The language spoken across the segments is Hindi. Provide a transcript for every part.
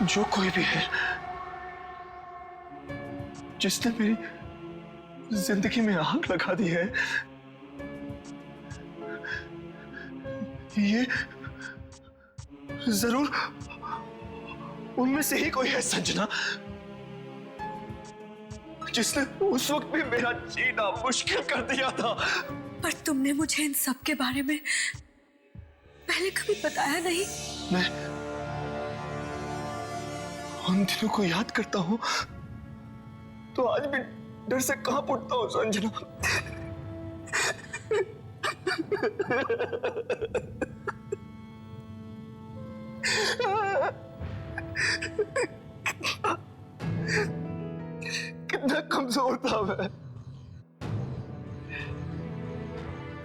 जो कोई भी है जिसने मेरी जिंदगी में आग लगा दी है, ये जरूर उनमें से ही कोई है संजना, जिसने उस वक्त भी मेरा जीना मुश्किल कर दिया था। पर तुमने मुझे इन सब के बारे में पहले कभी बताया नहीं। मैं उन दिनों को याद करता हूं तो आज भी डर से कांप उठता हूं संजना। कितना कमजोर था मैं,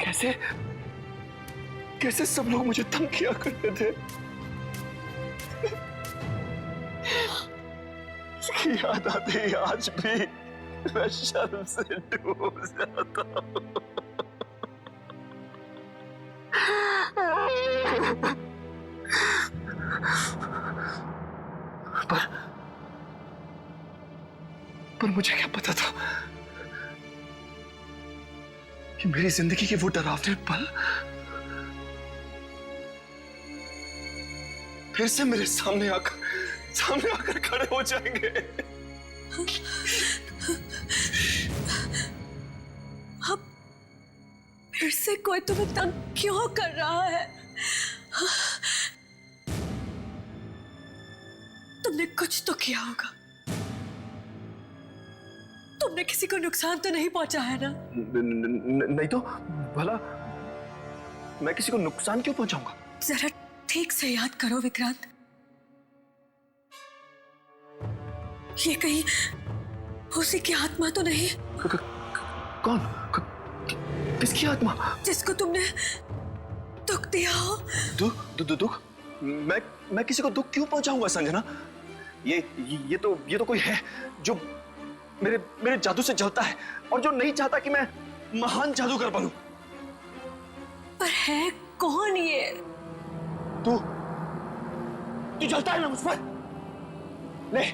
कैसे कैसे सब लोग मुझे तंग किया करते थे। इसकी याद आती है आज भी मैं शर्म से डूब जाता हूं। पर मुझे क्या पता था कि मेरी जिंदगी के वो डरावने पल फिर से मेरे सामने आकर खड़े हो जाएंगे। अब फिर से कोई तुम्हें तंग क्यों कर रहा है? तुमने कुछ तो किया होगा। तुमने किसी को नुकसान तो नहीं पहुंचा है ना? नहीं तो भला मैं किसी को नुकसान क्यों पहुंचाऊंगा? जरा ठीक से याद करो विक्रांत, ये कहीं उसी की आत्मा तो नहीं? कौन? किसकी आत्मा? जिसको तुमने दुख दिया हो। दुख? मैं किसी को दुख क्यों पहुंचाऊंगा संजना? ये तो कोई है जो मेरे जादू से जलता है और जो नहीं चाहता कि मैं महान जादूगर बनूं। पर है कौन ये? तू जलता है ना मुझ पर। ले,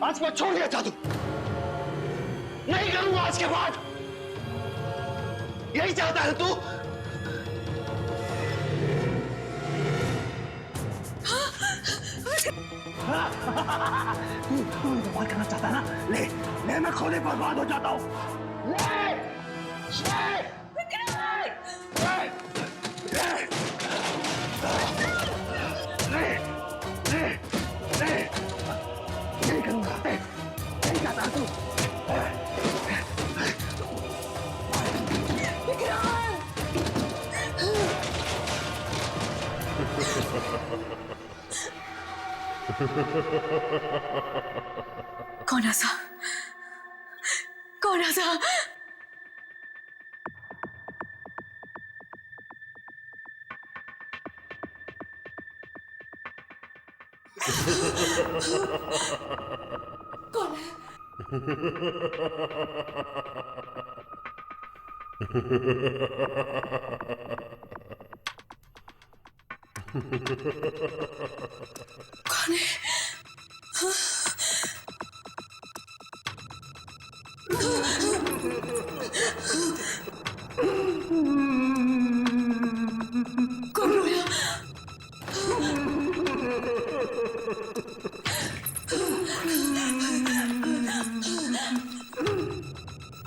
आज मैं छोड़ दिया जादू, नहीं करूंगा आज के बाद। यही चाहता है तू? तू बर्बाद करना चाहता है ना? ले मैं खुद ही बर्बाद हो जाता हूं। नहीं करूंगा, नहीं चाहता तू। कौन ऐसा? कौन ऐसा? कौन है? कौन है? कौन रोया?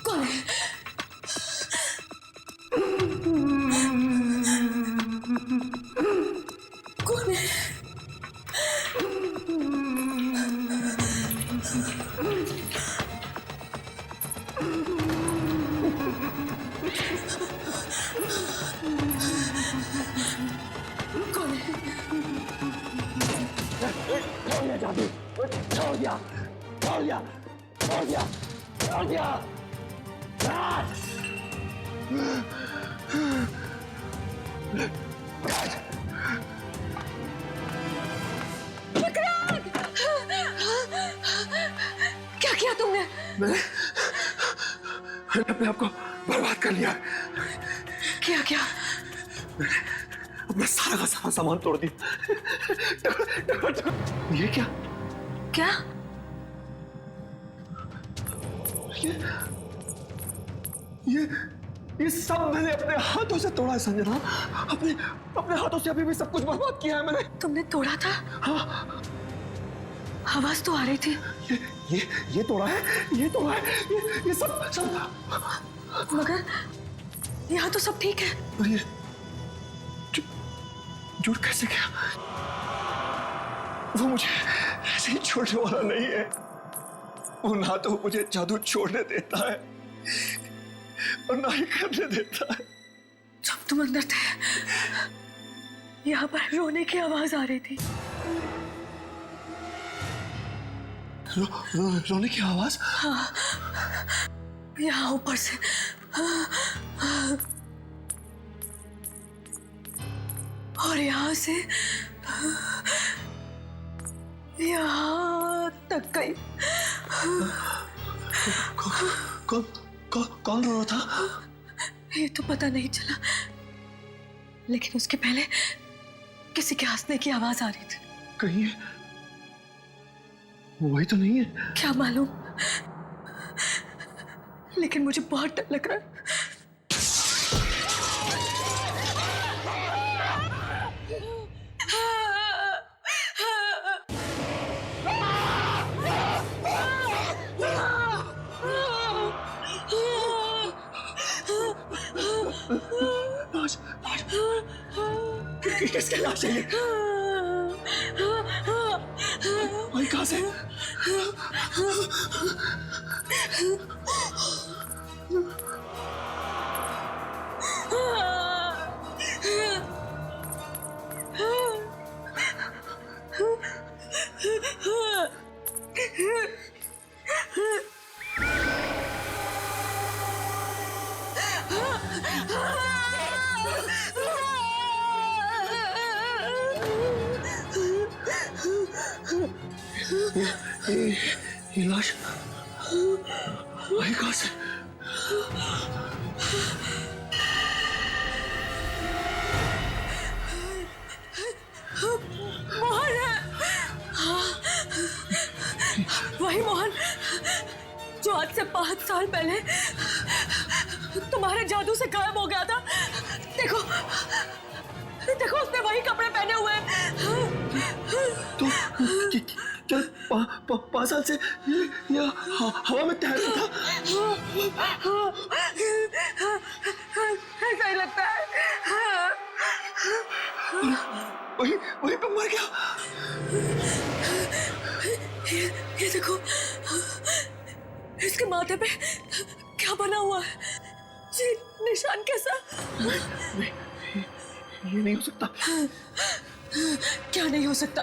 कौन है? कौन है? जादू छोड़ दिया। क्या किया तुमने? मैंने अपने आप को बर्बाद कर लिया। क्या? अपना सारा का सारा सामान तोड़ दिया। ये क्या? क्या? ये सब मैंने अपने हाथों से तोड़ा है संजना। अपने हाथों से अभी भी सब कुछ बर्बाद किया है मैंने। तुमने तोड़ा था? हाँ। आवाज तो आ रही थी। ये तोड़ा है, ये सब। मगर यहाँ तो सब ठीक है। और ये जुड़ कैसे गया? वो मुझे ऐसे ही छोड़ने वाला नहीं है। वो ना तो मुझे जादू छोड़ने देता है और ना ही करने देता है। जब तुम अंदर थे यहाँ पर रोने की आवाज आ रही थी। रोने की आवाज? हाँ, यहाँ ऊपर से। और यहाँ से यहाँ तक गई। कौन रो रहा था? ये तो पता नहीं चला, लेकिन उसके पहले किसी के हंसने की आवाज आ रही थी। कहीं वही तो नहीं है? क्या मालूम, लेकिन मुझे बहुत डर लग रहा है। किसके लाश है ये? भाई कहाँ से? ये लाश आई कहाँ से? मोहन है। वही मोहन जो आज से 5 साल पहले तुम्हारे जादू से गायब हो गया था। देखो देखो, उसने वही कपड़े पहने हुए हैं। तो क्या 5 साल से ये हवा में तैर रहा था? ऐसा ही लगता है। वही पे मर गया। ये देखो, इसके माथे पे क्या बना हुआ है? ये निशान कैसा? नहीं, ये नहीं हो सकता। क्या नहीं हो सकता?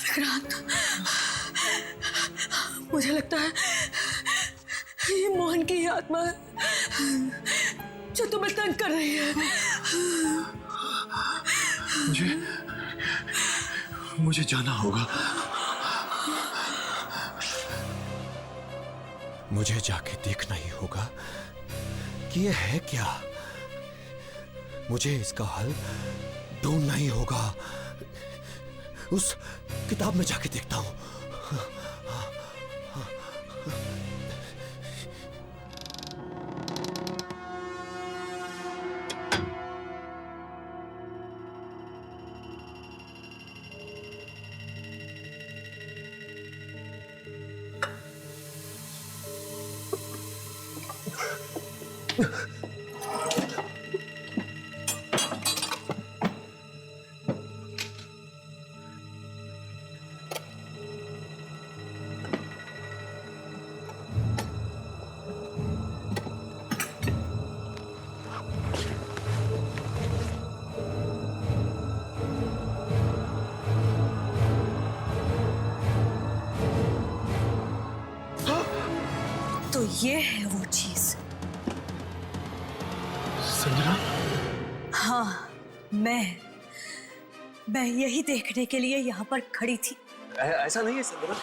विक्रांत, मुझे लगता है ये मोहन की ही आत्मा है जो तुम्हें तंग कर रही है। मुझे जाना होगा। मुझे जाके देखना ही होगा कि ये है क्या। मुझे इसका हल ढूंढना ही होगा। उस किताब में जाके देखता हूं। तो ये है वो चीज। संजना, हाँ, मैं यही देखने के लिए यहाँ पर खड़ी थी। ऐसा नहीं है संजना,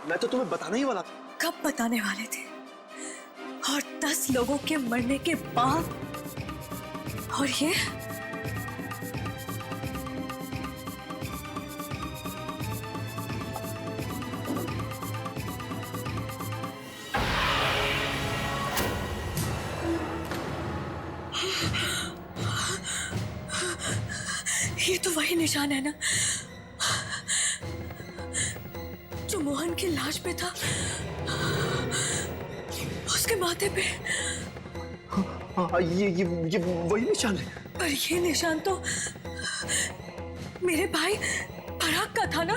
मैं तो तुम्हें बताने ही वाला था। कब बताने वाले थे? और 10 लोगों के मरने के बाद, और ये तो वही निशान है ना जो मोहन की लाश पे था, उसके माथे पे। हाँ, ये वही निशान है। पर ये निशान तो मेरे भाई पराग का था ना?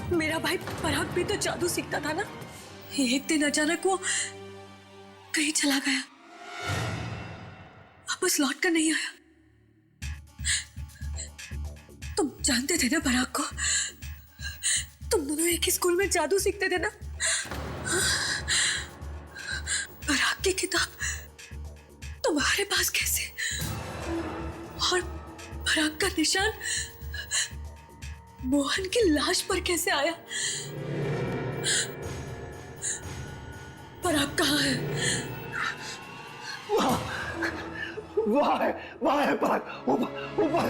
मेरा भाई पराग भी तो जादू सीखता था ना। एक दिन अचानक वो कहीं चला गया, वापस लौट कर नहीं आया। तुम जानते थे ना पराग को? तुम दोनों एक ही स्कूल में जादू सीखते थे ना? पराग की किताब तुम्हारे पास कैसे? और पराग का निशान मोहन की लाश पर कैसे आया? पराग कहाँ है? वहाँ है पराग, ऊपर।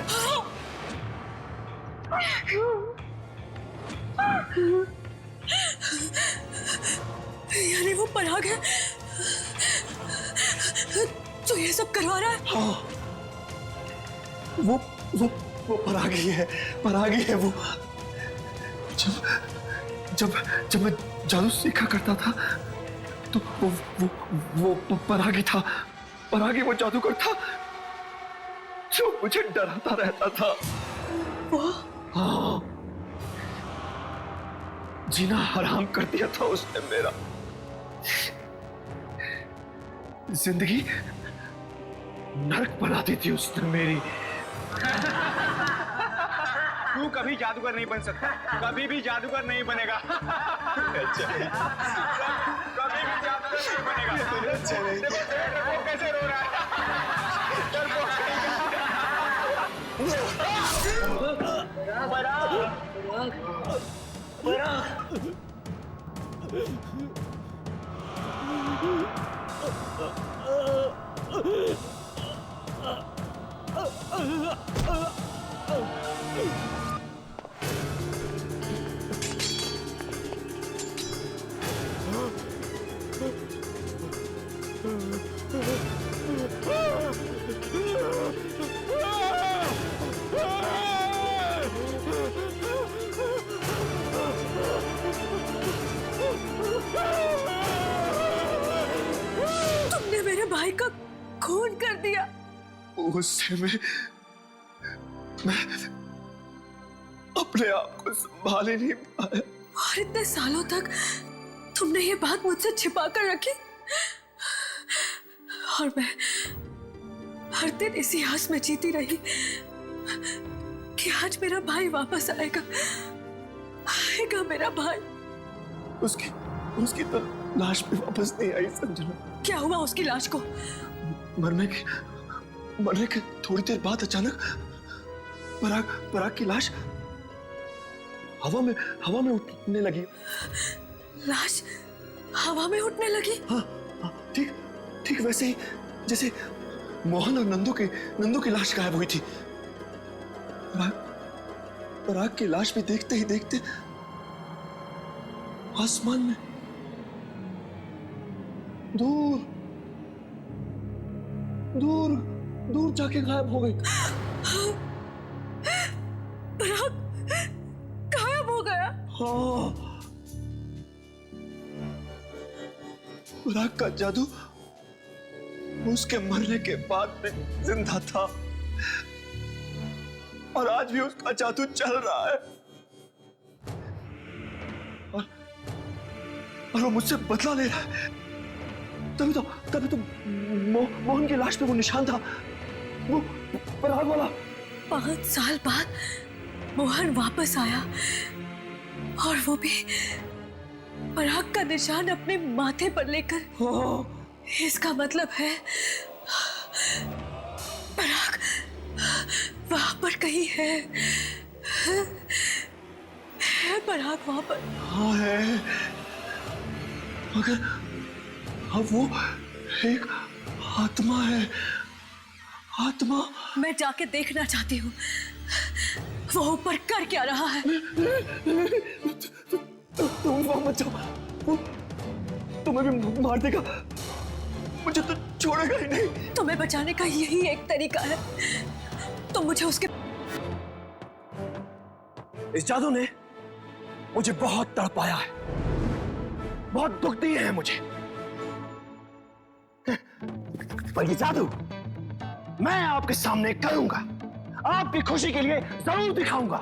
यानी वो पराग है जो ये सब करवा रहा है? हाँ, वो पराग ही है वो। जब मैं जादू सीखा करता था तो वो पराग ही था। पराग ही वो जादूगर था जो मुझे डराता रहता था। वो? हाँ, जीना हराम कर दिया था उसने मेरा। जिंदगी नरक बना दी थी उसने मेरी। तू कभी जादूगर नहीं बन सकता, कभी भी जादूगर नहीं बनेगा। कभी भी जादूगर नहीं बनेगा। देखो कैसे रो रहा है। तुमने मेरे भाई का खून कर दिया। उससे मैं अपने आप को संभाल ही नहीं पाया। और इतने सालों तक तुमने ये बात मुझसे छिपा कर रखी, और मैं हर दिन इसी आस में जीती रही कि आज मेरा भाई वापस आएगा मेरा भाई। उसकी तो लाश भी वापस नहीं आई संजना। क्या हुआ उसकी लाश को? मरने के थोड़ी देर बाद अचानक पराग की लाश हवा में उठने लगी। लाश हवा में उठने लगी? हाँ, ठीक वैसे ही जैसे मोहन और नंदू की लाश गायब हुई थी। पराग की लाश भी देखते ही देखते आसमान में दूर जाके गायब हो गई। पराग गायब हो गया? हाँ, पराग का जादू उसके मरने के बाद भी जिंदा था, और आज भी उसका जादू चल रहा है। और वो मुझसे बदला ले रहा है। तभी तो मोहन की लाश पे वो निशान था वो पराग वाला 5 साल बाद मोहन वापस आया और वो भी पराग का निशान अपने माथे पर लेकर। इसका मतलब है पराग वहां पर कहीं है पराग वहां पर। हाँ है, मगर अब वो एक आत्मा है। आत्मा। मैं जाके देखना चाहती हूँ वो ऊपर कर क्या रहा है। तुम वहां मत जाओ, वो तुम्हें भी मार देगा, मुझे तो छोड़ेगा ही नहीं। तुम्हें बचाने का यही एक तरीका है, तो मुझे उसके। इस जादू ने मुझे बहुत तड़पाया है, बहुत दुख दिए हैं मुझे, पर ये जादू मैं आपके सामने करूंगा, आपकी खुशी के लिए जरूर दिखाऊंगा।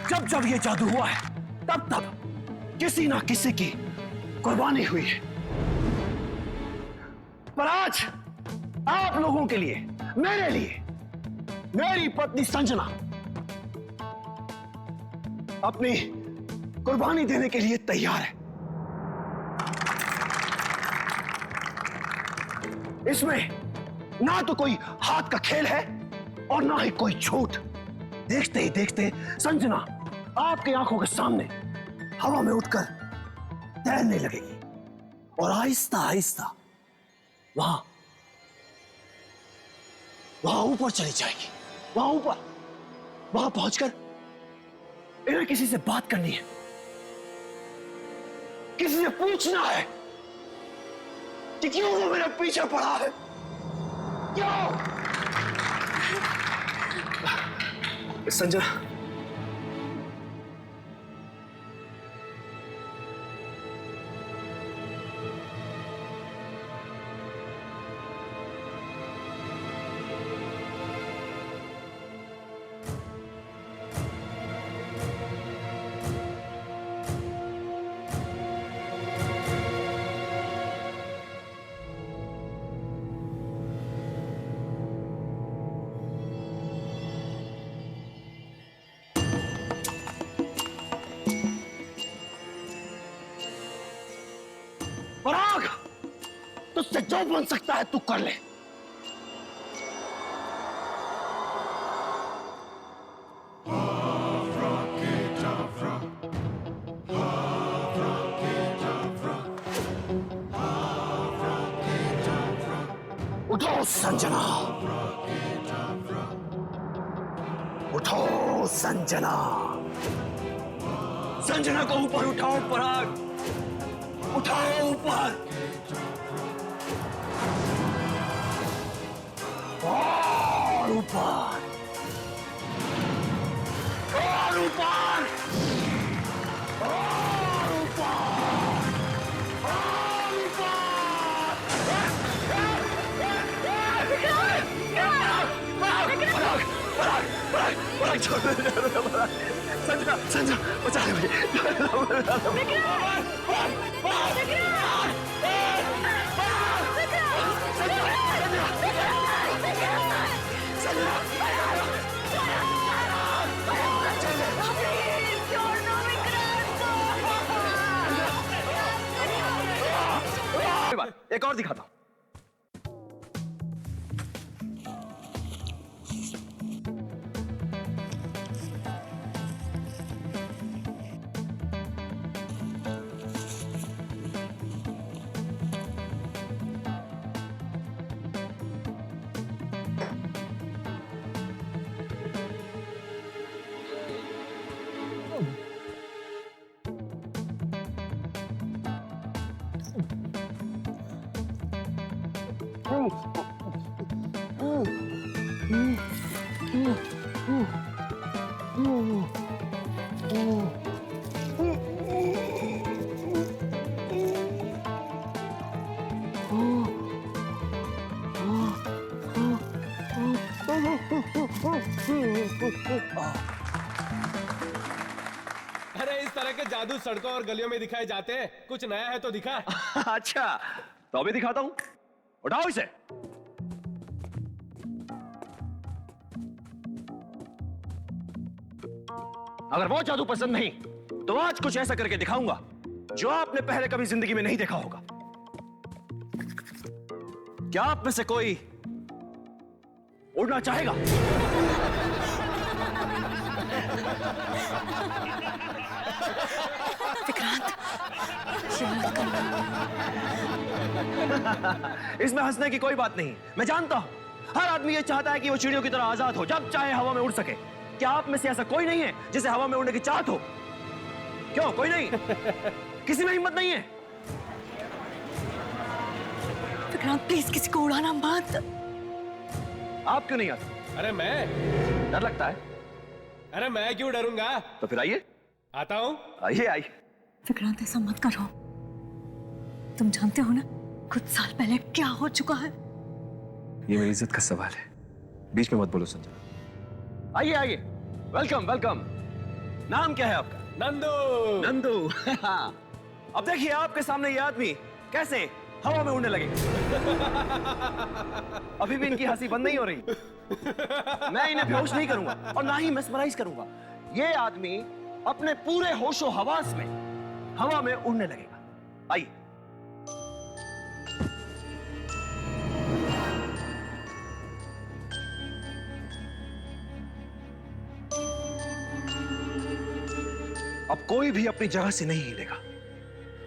जब जब ये जादू हुआ है तब तब किसी ना किसी की कुर्बानी हुई है, पर आज आप लोगों के लिए, मेरे लिए, मेरी पत्नी संजना अपनी कुर्बानी देने के लिए तैयार है। इसमें ना तो कोई हाथ का खेल है और ना ही कोई झूठ। देखते ही देखते संजना आपकी आंखों के सामने हवा में उठकर तैरने लगेगी और आहिस्ता आहिस्ता वहां ऊपर चली जाएगी। वहां पहुंचकर इन्हें किसी से बात करनी है, किसी से पूछना है कि क्यों वो मेरे पीछे पड़ा है, क्यों। संजना, पराग, तुझसे जो बन सकता है तू कर ले। उठो संजना, उठो संजना, संजना को ऊपर उठाओ पराग, उठाओ ऊपर, और ऊपर, और ऊपर, और ऊपर, और ऊपर। पराग छोड़ दे, संजना, संजना बचा ले मुझे। एक और दिखाता हूं। अरे इस तरह के जादू सड़कों और गलियों में दिखाए जाते हैं, कुछ नया है तो दिखा। अच्छा, तो अभी दिखाता हूं। उठाओ इसे। अगर वो जादू पसंद नहीं तो आज कुछ ऐसा करके दिखाऊंगा जो आपने पहले कभी जिंदगी में नहीं देखा होगा। क्या आप में से कोई उड़ना चाहेगा? विक्रांत, ये मत करना। इसमें हंसने की कोई बात नहीं। मैं जानता हूं हर आदमी ये चाहता है कि वो चिड़ियों की तरह आजाद हो, जब चाहे हवा में उड़ सके। क्या आप में से ऐसा कोई नहीं है जिसे हवा में उड़ने की चाहत हो? क्यों, कोई नहीं? किसी में हिम्मत नहीं है? विक्रांत प्लीज किसी को उड़ाना मत। आप क्यों नहीं आते? अरे मैं डर लगता है? अरे मैं क्यों डरूंगा? तो फिर आइए। आता हूं। आइए आइए। विक्रांत ऐसा मत करो। तुम जानते हो ना कुछ साल पहले क्या हो चुका है। ये मेरी इज्जत का सवाल है, बीच में मत बोलो संजना। आइए आइए, वेलकम वेलकम। नाम क्या है आपका? नंदू। नंदू। अब देखिए आपके सामने ये आदमी कैसे हवा में उड़ने लगेगा। अभी भी इनकी हंसी बंद नहीं हो रही। मैं इन्हें बेहोश नहीं करूंगा और ना ही मेस्मराइज करूंगा। ये आदमी अपने पूरे होशो हवास में हवा में उड़ने लगेगा। आइए। अब कोई भी अपनी जगह से नहीं हिलेगा।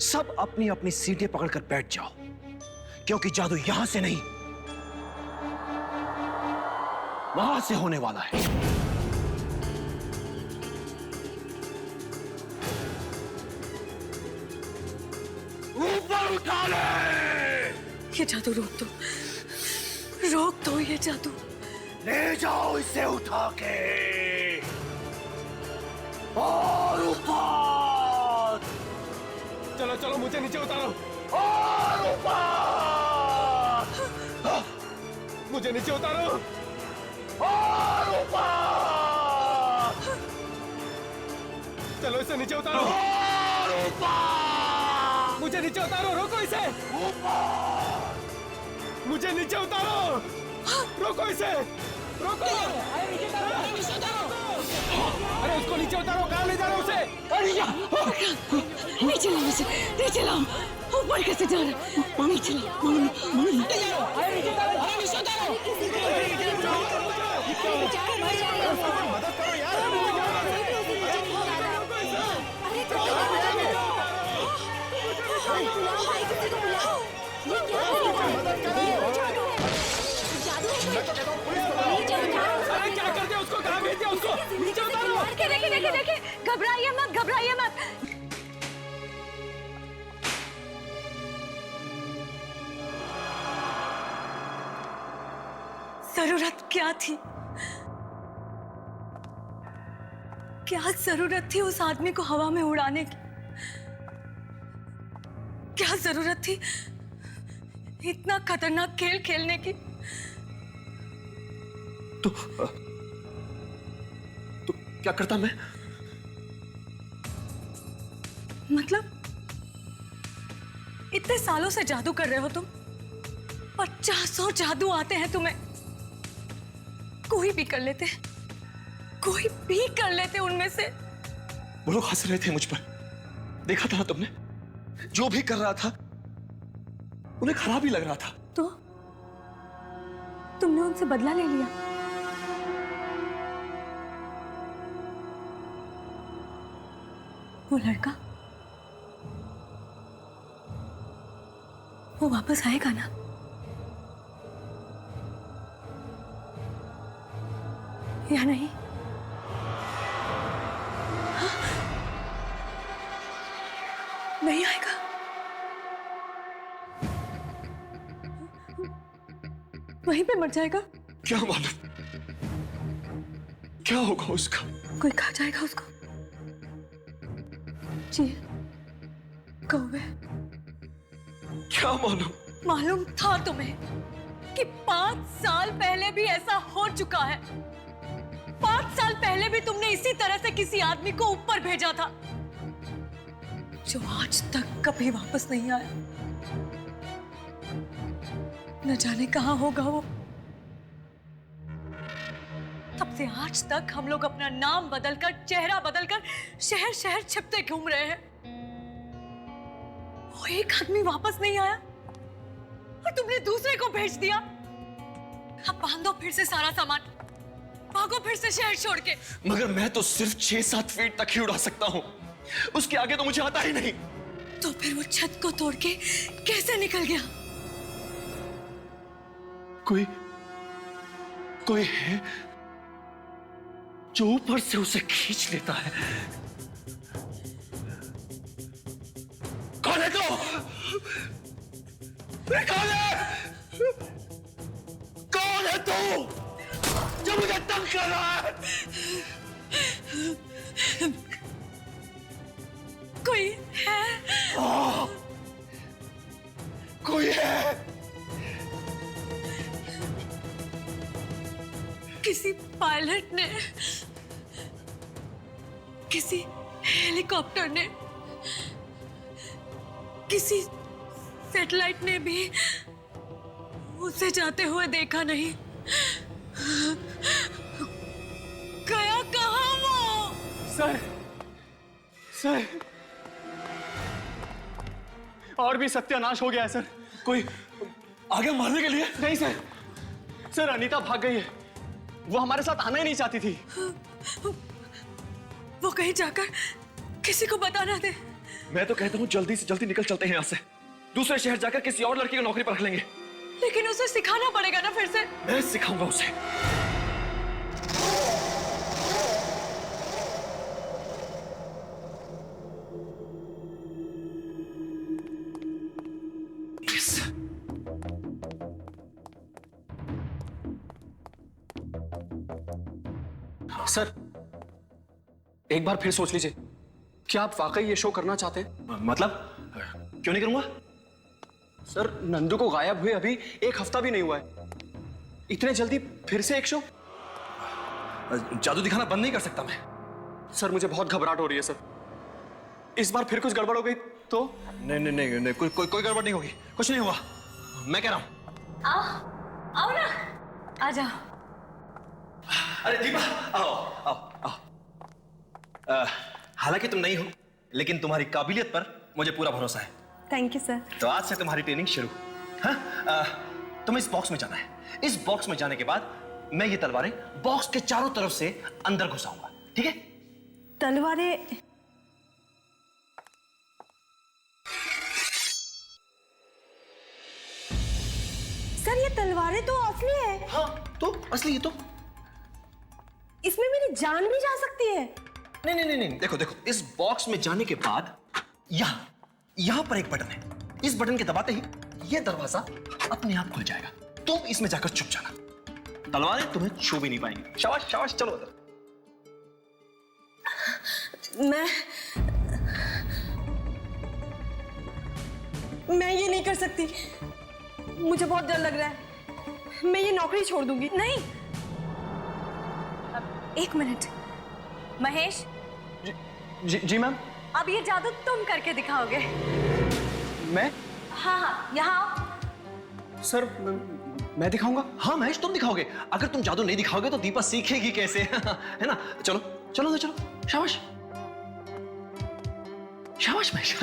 सब अपनी अपनी सीटें पकड़कर बैठ जाओ, क्योंकि जादू यहां से नहीं वहां से होने वाला है। ऊपर उठा ले। ये जादू रोक दो, रोक दो ये जादू। ले जाओ इसे उठा के और ऊपर। चलो चलो मुझे नीचे उतारो। और ऊपर। मुझे नीचे उतारो। और ऊपर। चलो इसे नीचे उतारो। और ऊपर। मुझे नीचे उतारो। रोको इसे। मुझे नीचे उतारो। रोको इसे। रोको। अरे उसको नीचे उतारो। कहाँ ले जा रहे हो उसे? नीचे लाओ इसे, नीचे लाओ। ऊपर कैसे जा रहा है? नीचे लाओ, मदद करो यार। अरे क्या करते हो उसको? कहाँ भेज दिया उसको? नीचे उतारो। देखिए, घबराइए मत, घबराइए मत। जरूरत क्या थी? क्या जरूरत थी उस आदमी को हवा में उड़ाने की? क्या जरूरत थी इतना खतरनाक खेल खेलने की? तो क्या करता मैं? मतलब इतने सालों से जादू कर रहे हो तुम, 50 जादू आते हैं तुम्हें। कोई भी कर लेते, कोई भी कर लेते उनमें से। वो लोग हंस रहे थे मुझ पर, देखा था ना तुमने? जो भी कर रहा था उन्हें खराब ही लग रहा था। तो तुमने उनसे बदला ले लिया। वो लड़का, वो वापस आएगा ना? या नहीं? हाँ? नहीं आएगा? वहीं पे मर जाएगा? क्या मालूम क्या होगा उसका। कोई खा जाएगा उसको? जी, कौवे। क्या मालूम। मालूम था तुम्हें कि 5 साल पहले भी ऐसा हो चुका है। 5 साल पहले भी तुमने इसी तरह से किसी आदमी को ऊपर भेजा था, जो आज तक कभी वापस नहीं आया। न जाने कहाँ होगा वो। तब से आज तक हम लोग अपना नाम बदलकर, चेहरा बदलकर शहर शहर छिपते घूम रहे हैं। वो एक आदमी वापस नहीं आया और तुमने दूसरे को भेज दिया। अब बांधो फिर से सारा सामान, भागो फिर से शहर छोड़ के। मगर मैं तो सिर्फ 6-7 फीट तक ही उड़ा सकता हूँ, उसके आगे तो मुझे आता ही नहीं। तो फिर वो छत को तोड़ के कैसे निकल गया? कोई है जो ऊपर से उसे खींच लेता है। कौन है तू? कौन है? कौन है तू जो मुझे तंग कर रहा है? कोई है? कोई है? किसी पायलट ने, किसी हेलीकॉप्टर ने, किसी सैटेलाइट ने भी उसे जाते हुए देखा नहीं। गया कहाँ वो? सर और भी सत्यानाश हो गया है सर। कोई आगे मारने के लिए? नहीं सर अनीता भाग गई है। वो हमारे साथ आना ही नहीं चाहती थी। वो कहीं जाकर किसी को बताना दे। मैं तो कहता हूँ जल्दी से जल्दी निकल चलते हैं यहाँ से, दूसरे शहर जाकर किसी और लड़की को नौकरी पर रख लेंगे। लेकिन उसे सिखाना पड़ेगा ना फिर से। मैं सिखाऊंगा उसे। सर एक बार फिर सोच लीजिए, क्या आप वाकई ये शो करना चाहते हैं? मतलब क्यों नहीं करूंगा? सर नंदू को गायब हुए अभी 1 हफ्ता भी नहीं हुआ है, इतने जल्दी फिर से एक शो? जादू दिखाना बंद नहीं कर सकता मैं। सर मुझे बहुत घबराहट हो रही है सर। इस बार फिर कुछ गड़बड़ हो गई तो? नहीं, कोई गड़बड़ नहीं होगी, कुछ नहीं हुआ, मैं कह रहा हूं। आओ ना, आ जाओ। अरे दीपा, आओ। हालांकि तुम नहीं हो, लेकिन तुम्हारी काबिलियत पर मुझे पूरा भरोसा है। Thank you sir. तो आज से तुम्हारी ट्रेनिंग शुरू। हाँ, तुम्हें इस बॉक्स में जाना है। इस बॉक्स में जाने के बाद मैं ये तलवारें बॉक्स के चारों तरफ से अंदर घुसाऊंगा, ठीक है? तलवारें? सर ये तलवारें तो असली है। हाँ, तो असली है तो। इसमें मेरी जान भी जा सकती है। नहीं, देखो, इस बॉक्स में जाने के बाद यहां पर एक बटन है। इस बटन के दबाते ही ये दरवाजा अपने आप खुल जाएगा। तुम इसमें जाकर छुप जाना, तलवारें तुम्हें छू भी नहीं पाएंगी। शाबाश, चलो उधर। मैं ये नहीं कर सकती, मुझे बहुत डर लग रहा है। मैं ये नौकरी छोड़ दूंगी। नहीं, एक मिनट महेश। जी मैम। अब ये जादू तुम करके दिखाओगे। मैं? हाँ, यहाँ आओ। सर मैं दिखाऊंगा? हाँ महेश, तुम दिखाओगे। अगर तुम जादू नहीं दिखाओगे तो दीपा सीखेगी कैसे? है ना? चलो। शाबाश महेश।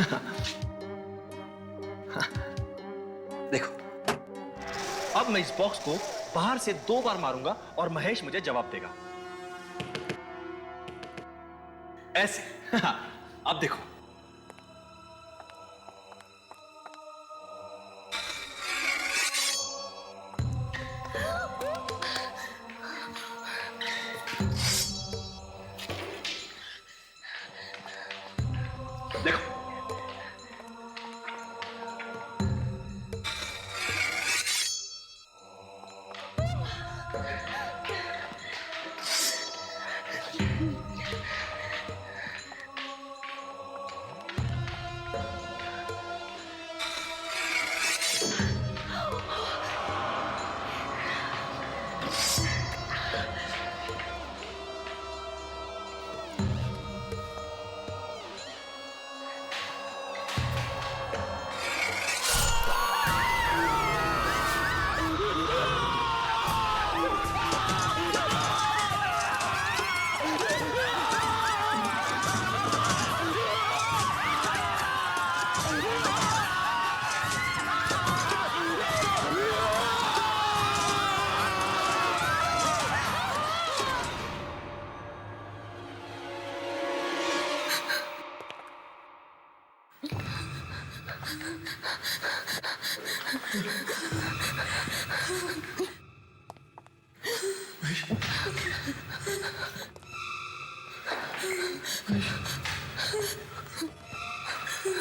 देखो, अब मैं इस बॉक्स को बाहर से 2 बार मारूंगा और महेश मुझे जवाब देगा, ऐसे। अब देखो, देखो।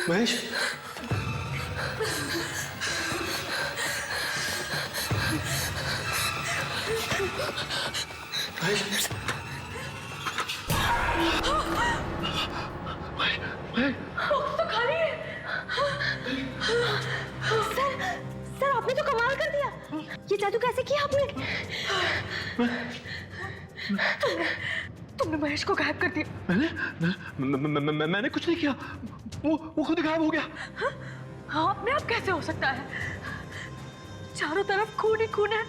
महेश, महेश, तो खाली है। सर आपने तो कमाल कर दिया। ये जादू कैसे किया आपने? तुमने महेश को गायब कर दिया। मैंने कुछ नहीं किया। वो खुद गायब हो गया। हाँ, अपने आप कैसे हो सकता है? चारों तरफ खून ही खून है।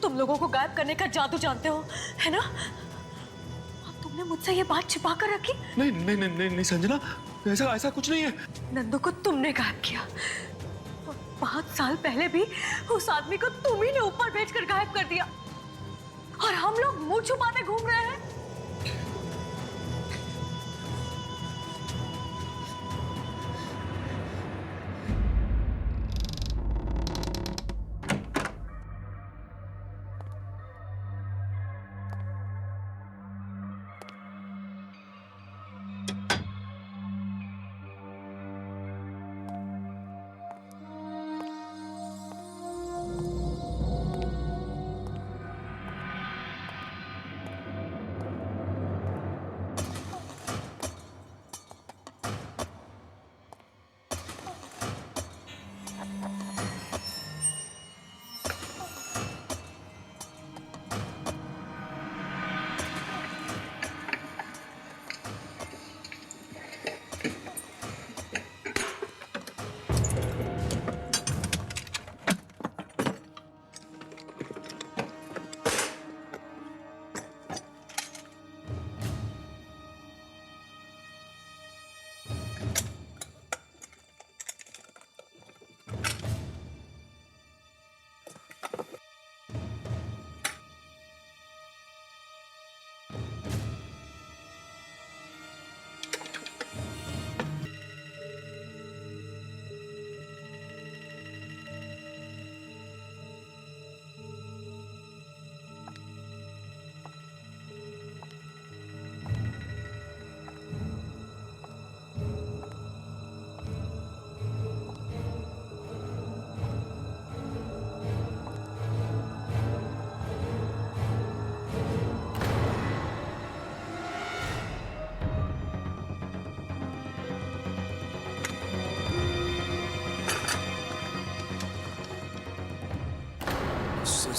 तुम लोगों को गायब करने का जादू जानते हो, है ना? अब तुमने मुझसे ये बात छिपा कर रखी? नहीं नहीं नहीं नहीं, नहीं संजना, ऐसा कुछ नहीं है। नंदू को तुमने गायब किया और 5 साल पहले भी उस आदमी को तुम ही ने ऊपर भेजकर गायब कर दिया और हम लोग मुंह छुपाते घूम रहे हैं।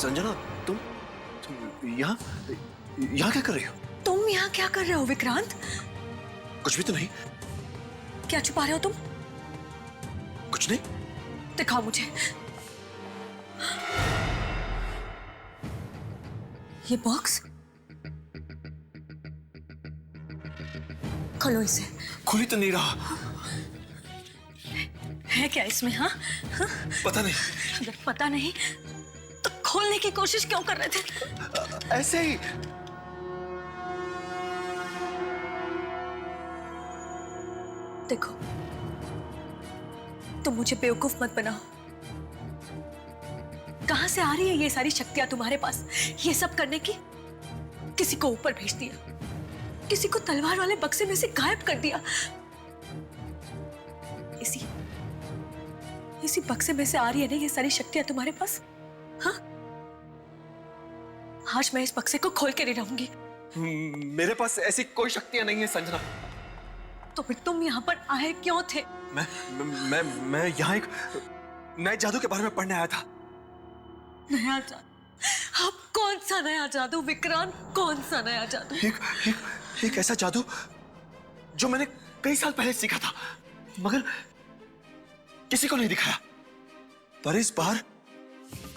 संजना, तुम यहाँ क्या कर रही हो? तुम यहाँ क्या कर रहे हो विक्रांत? कुछ भी तो नहीं। क्या छुपा रहे हो तुम? कुछ नहीं। दिखाओ मुझे। ये बॉक्स खोलो इसे। खुली तो नहीं रहा। है क्या इसमें? हाँ हाँ? पता नहीं। अगर पता नहीं तो खोलने की कोशिश क्यों कर रहे थे? ऐसे ही। देखो, तुम मुझे बेवकूफ मत बनाओ। कहां से आ रही है ये सारी शक्तियां तुम्हारे पास? ये सब करने की? किसी को ऊपर भेज दिया, किसी को तलवार वाले बक्से में से गायब कर दिया। इसी बक्से में से आ रही है ना ये सारी शक्तियां तुम्हारे पास? हाँ, आज मैं इस बक्से को खोल के नहीं रहूंगी। मेरे पास ऐसी कोई शक्तियां नहीं है संजना। तो फिर तुम यहाँ पर आए क्यों थे? मैं यहाँ एक नए जादू के बारे में पढ़ने आया था। नया जादू? अब कौन सा नया जादू विक्रांत? कौन सा नया जादू? एक ऐसा जादू जो मैंने कई साल पहले सीखा था, मगर किसी को नहीं दिखाया। पर इस बार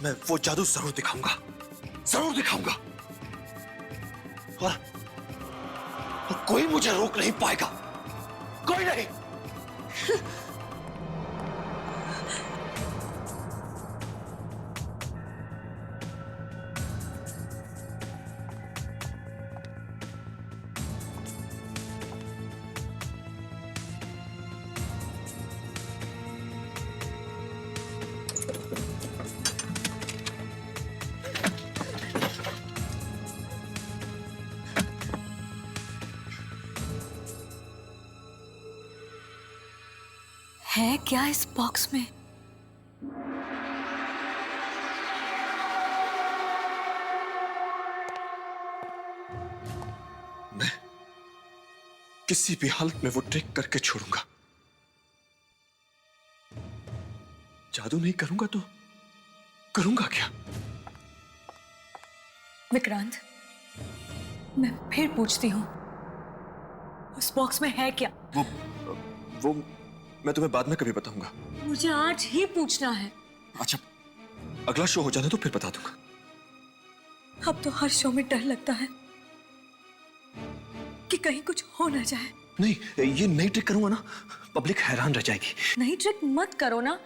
मैं वो जादू जरूर दिखाऊंगा, जरूर दिखाऊंगा। और कोई मुझे रोक नहीं पाएगा। कभी नहीं। है क्या इस बॉक्स में? मैं किसी भी हालत में वो ट्रिक करके छोड़ूंगा। जादू नहीं करूंगा तो करूंगा क्या? विक्रांत, मैं फिर पूछती हूँ, उस बॉक्स में है क्या? वो मैं तुम्हें बाद में कभी बताऊंगा। मुझे आज ही पूछना है। अच्छा, अगला शो हो जाने तो फिर बता दूंगा। अब तो हर शो में डर लगता है कि कहीं कुछ हो ना जाए। नहीं, ये नई ट्रिक करूंगा ना, पब्लिक हैरान रह जाएगी। नई ट्रिक मत करो ना।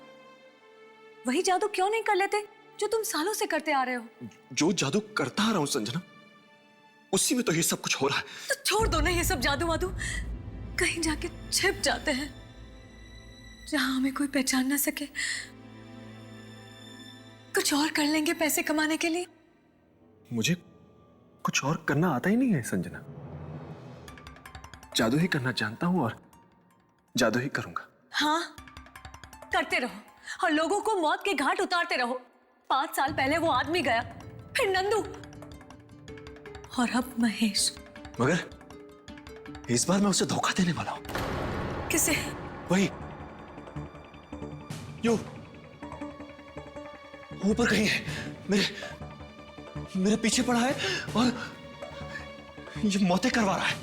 वही जादू क्यों नहीं कर लेते जो तुम सालों से करते आ रहे हो? जो जादू करता आ रहा हूं संजना, उसी में तो ये सब कुछ हो रहा है। तो छोड़ दो ना ये सब जादू वादू, कहीं जाके छिप जाते हैं जहां हमें कोई पहचान ना सके। कुछ और कर लेंगे पैसे कमाने के लिए। मुझे कुछ और करना आता ही नहीं है संजना। जादू ही करना जानता हूं और जादू ही करूंगा। हाँ, करते रहो और लोगों को मौत के घाट उतारते रहो। 5 साल पहले वो आदमी गया, फिर नंदू, और अब महेश। मगर इस बार मैं उसे धोखा देने वाला हूं। किसे? वही यो ऊपर कहीं है, मेरे पीछे पड़ा है और ये मौतें करवा रहा है।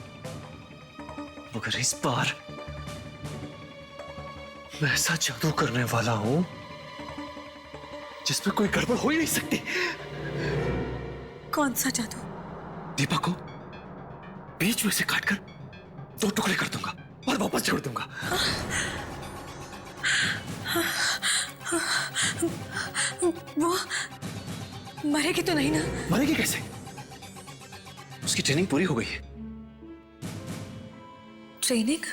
मगर इस बार मैं ऐसा जादू करने वाला हूं जिसमें कोई गड़बड़ हो ही नहीं सकती। कौन सा जादू? दीपा को बीच में से काटकर 2 टुकड़े कर दूंगा और वापस छोड़ दूंगा। वो मरेगी तो नहीं ना? मरेगी कैसे? उसकी ट्रेनिंग पूरी हो गई है। ट्रेनिंग?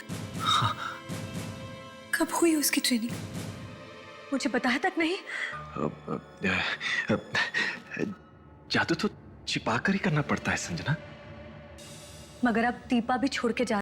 हाँ। कब हुई उसकी ट्रेनिंग? मुझे बताया तक नहीं। जादू तो छिपा कर ही करना पड़ता है संजना। मगर अब दीपा भी छोड़ के जा